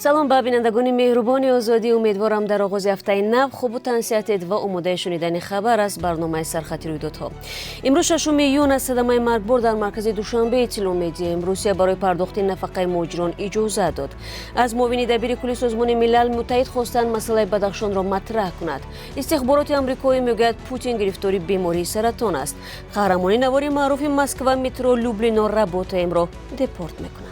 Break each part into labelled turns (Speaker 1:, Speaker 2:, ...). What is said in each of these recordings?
Speaker 1: سلام به بینندگان مهربان آزادی. امیدوارم در آغاز هفته نو خوب و تنسیتید و آماده شنیدن خبر از برنامه سرخطی رویدادها. امروز 6 یون است. صدمه مرگبار در مرکز دوشنبه اطلاع میدیم. روسیه برای پرداخت نفقه مهاجران اجازه داد. از معاون دبیر کل سازمان ملل متحد خواستند مسئله بدخشان را مطرح کند. استخبارات آمریکایی میگوید پوتین گرفتاری بیماری سرطان است. قهرمان نواری معروف مسکو مترو لوبلینا ربات را دپورت میکنند.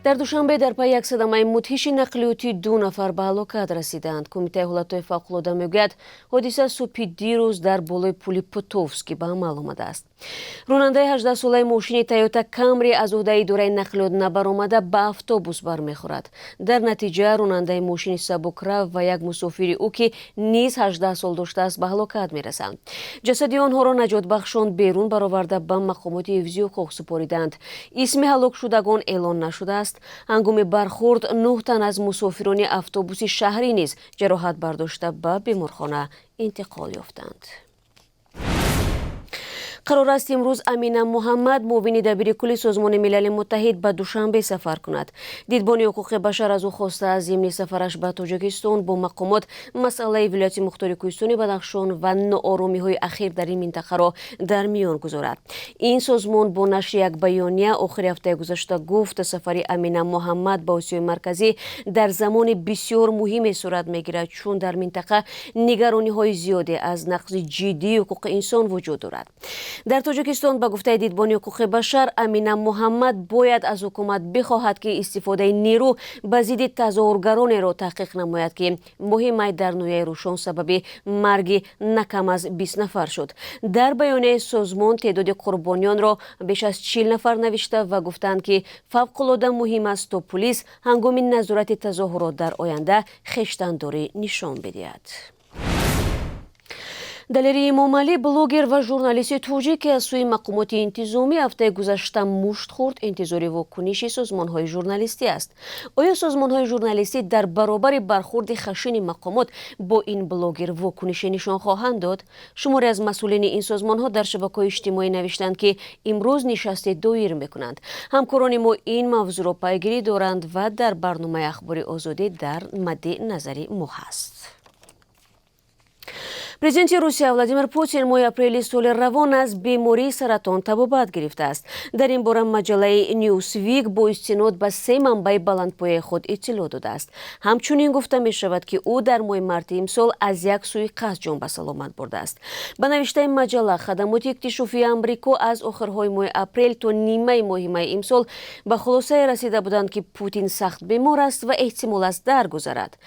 Speaker 1: در دوشنبه در پی یک صدمه مدهش نقلیاتی 2 نفر به هلاکت رسیدند. کمیته حالتهای فوق‌العاده میگوید حادثه صبح دیروز در بالای پل پوتوفسکی به عمل آمده است. راننده 18 ساله ماشین تویوتا کامری از عهده اداره نقلیات نبرآمده به اتوبوس برمیخورد. در نتیجه راننده ماشین سبک‌رو و یک مسافر او که نیز 18 سال داشته است به هلاکت میرسند. جسد آنها را نجات بخشان بیرون برآورده به مقامات حفظی حقوق سپاریدند. اسم هلاک شدگان اعلان نشده است. هنگام برخورد 9 تن از مسافران اتوبوس شهری نیز جراحت برداشته به بیمارخانه انتقال یافتند. قرار است امروز امینه محمد معاون دبیر کل سازمان ملل متحد به دوشنبه سفر کند. دیدبان حقوق بشر از او خواسته از ضمن سفرش به تاجیکستان با مقامات مسئله ولایت مختار کوهستانی بدخشان و ناآرامی‌های اخیر در این منطقه را در میان گذارد. این سازمان با نشر یک بیانیه آخر هفته گذشته گفت سفر امینه محمد به آسیای مرکزی در زمان بسیار مهم صورت میگیرد، چون در منطقه نگرانی‌های زیادی از نقض جدی حقوق انسان وجود دارد. در تاجیکستان به گفته دیدبان حقوق بشر امینه محمد باید از حکومت بخواهد که استفاده نیرو به ضد تظاهرگران را تحقیق نماید که ماه می در نویه روشن سبب مرگ نکم از 20 نفر شد. در بیانیه سازمان تعداد قربانیان را بیش از 40 نفر نوشته و گفتند که فوق‌العاده مهم است تا پلیس هنگام نظارت تظاهرات در آینده خویشتن‌داری نشان بدهد. دلیری امامعلی بلوگر و ژورنالیست توجیک از سوی مقامات انتظامی هفته گذشته مشت خورد انتظار واکنش سازمان‌های ژورنالیستی است. آیا سازمان‌های ژورنالیستی در برابر برخورد خشن مقامات با این بلوگر واکنش نشان خواهند داد؟ شماری از مسئولین این سازمان‌ها در شبکه‌های اجتماعی نوشتند که امروز نشست دایر می‌کنند. همکاران ما این موضوع را پیگیری دارند و در برنامه اخبار آزادی در مد نظر ما هست. پرزیدنت روسیه ولادیمیر پوتین ماه اپریل سال روان از بیماری سرطان تبابت گرفته است. در این باره مجله نیوزویک با استناد به 3 منبع بلندپایه خود اطلاع داده است. همچنین گفته می شود که او در ماه مارت امسال از یک سوی قصد جان به سلامت برده است. به نوشته مجله خدمات اکتشافی آمریکا از آخرهای ماه اپریل تا نیمه ماه می امسال به خلاصه رسیده بودند که پوتین سخت بیمار است و احتمال است درگذرد.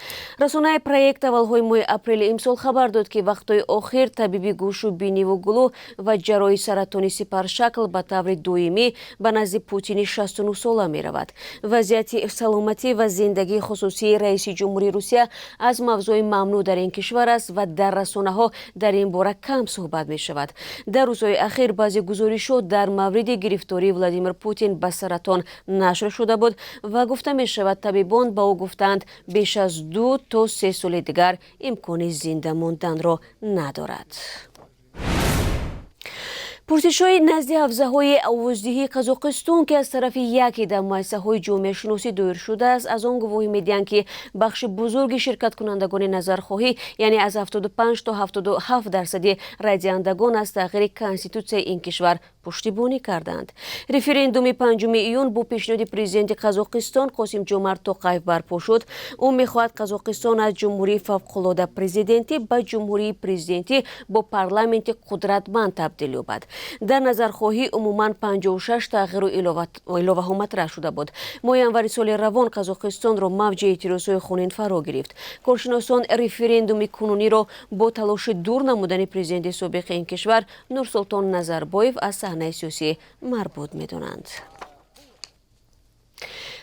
Speaker 1: رسانه پرویکت اولهای ماه اپریل امسال خبر داد که وقتی آخر طبیبی گوش و بینی و گلو و جراحی سرطانی سپرشکل به طور دائمی به نزد پوتین 69 ساله می رود. وضعیت سلامتی و زندگی خصوصی رئیس جمهوری روسیه از موضوع ممنوع در این کشور است و در رسانه ها در این باره کم صحبت می شود. در روزهای اخیر بعضی گزارش‌ها در مورد گرفتاری ولادیمیر پوتین به سرطان نشر شده بود و گفته می شود طبیبان به او گفتند بیش از 2 تا 3 سال دیگر امکان زنده ماندن را ندارد. پرسش‌های نزد حوزه‌های آوازدهی قزاقستان که از طرف یکی در مؤسسه‌های جامعه شناسی دایر شده است از آن گواهی می‌دهند که بخش بزرگ شرکت کنندگان نظرخواهی یعنی از 75 تا 77% رای دهندگان از تغییر کنستیتوسیای این کشور پشتیبانی کردند. رفراندوم 5 ایون با پیشنهاد پرزیدنت قزاقستان قاسم جمارت توقیف برپا شد. او می‌خواهد قزاقستان از جمهوری فوق‌العاده پرزیدنتی به جمهوری پرزیدنتی با پارلمانت قدرتمند تبدیل یابد. در نظرخواهی عموماً 56 تغییر و اضافه ها مطرح شده بود. ماه январи سال روان قزاقستان را موج اعتراضهای خونین فرا گرفت. کارشناسان رفراندوم کنونی را با تلاش دور نمودن پرزیدنت سابق این کشور نورسلطان نظربایف از صحنه سیاسی مربوط می‌دانند.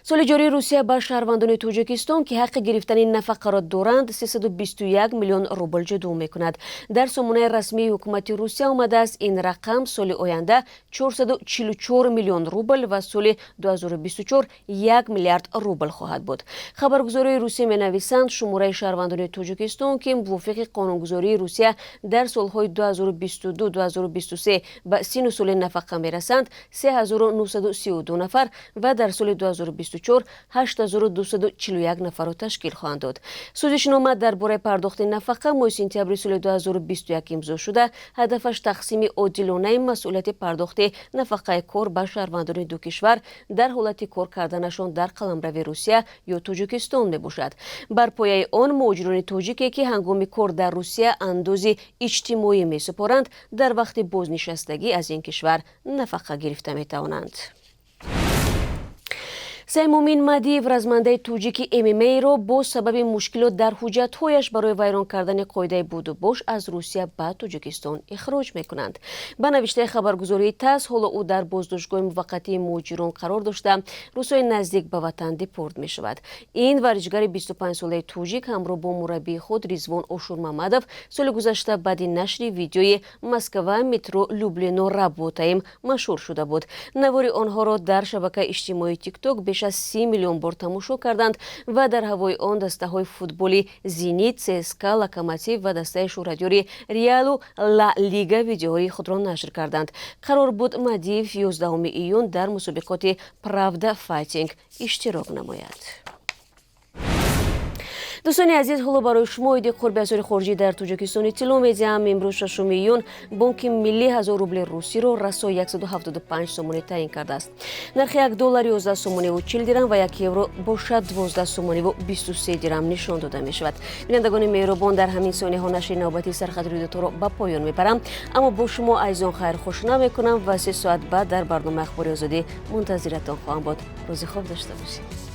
Speaker 1: سال جاری روسیه به شهروندان تاجیکستان که حق گرفتن نفقه را دارند 321 میلیون روبل جدول می‌کند. در سامانه رسمی حکومت روسیه آمده است این رقم سال آینده 444 میلیون روبل و سال 2024 1 میلیارد روبل خواهد بود. خبرگزاری روسیه می‌نویسند شماره شهروندان تاجیکستان که موافق قانونگذاری روسیه در سال‌های 2022-2023 به سن و سال نفقه می‌رسند 3932 نفر و در سال 2024 2024 8241 нафарро ташкил хоҳанд дод. Сӯзишнома дар бораи пардохти нафақа моҳи сентябри соли 2021 имзо шуда, ҳадафаш тақсими одилонаи масъулияти пардохти нафақаи кор ба шаҳрвандони ду кишвар дар ҳолати кор карданашон дар қаламрави Русия ё Тоҷикистон мебошад. Бар пояи он муҳоҷирони тоҷике ки ҳангоми кор дар Русия андози иҷтимоӣ месупоранд, дар вақти бознишастагӣ аз ин кишвар нафақа гирифта метавонанд. Саймумин Мадиев, размандаи тоҷики ММА-ро бо сабаби мушкилот дар ҳуҷҷатҳояш барои вайрон кардани қоидаи будубош аз Русия ба Тоҷикистон ихроҷ мекунанд. Ба навиштаи хабаргузории ТАСС, ҳоло ӯ дар боздоштгоҳи муваққатии муҳоҷирон қарор дошта, рӯзҳои наздик ба ватан депорт мешавад. Ин варзишгари 25-солаи тоҷик ҳамроҳ бо мураббии худ Ризвон Ошурмамадов соли гузашта баъди нашри видеои Москва метро Люблино работаем машҳур шуда буд. Навори онҳоро дар шабакаи иҷтимоии TikTok беш аз 30 миллион бор тамошо карданд ва дар ҳавои он дастаҳои футболи Зенит, ЦСКА, Локомотив ва дастаи шӯҳратёри Реалу Ла Лига видеоҳои худро нашр карданд. Қарор буд Мадиев 11 июн дар мусобиқоти Правда Файтинг иштирок намояд. дӯстони азиз, ҳоло барои шумо оиди қурби асъори хориҷӣ дар Тоҷикистон иттилоъ медиҳам. имрӯз 6 июн Бонки миллии 1000 рубли русиро расо 175 сомонӣ таъин кардааст. нархи $1 11 сомониву 40 дирам ва 1 евро бошад 12 сомониву 23 дирам нишон дода мешавад. бинандагони меҳрубон, дар ҳамин сонияҳо нашри навбати сархати рӯйдодҳоро ба поён мебарам, аммо бо шумо айзон хайрхушна мекунам ва 3 соат баъд дар барномаи ахбори озодӣ мунтазиратон хоҳам буд. рӯзи хоб дошта бошед.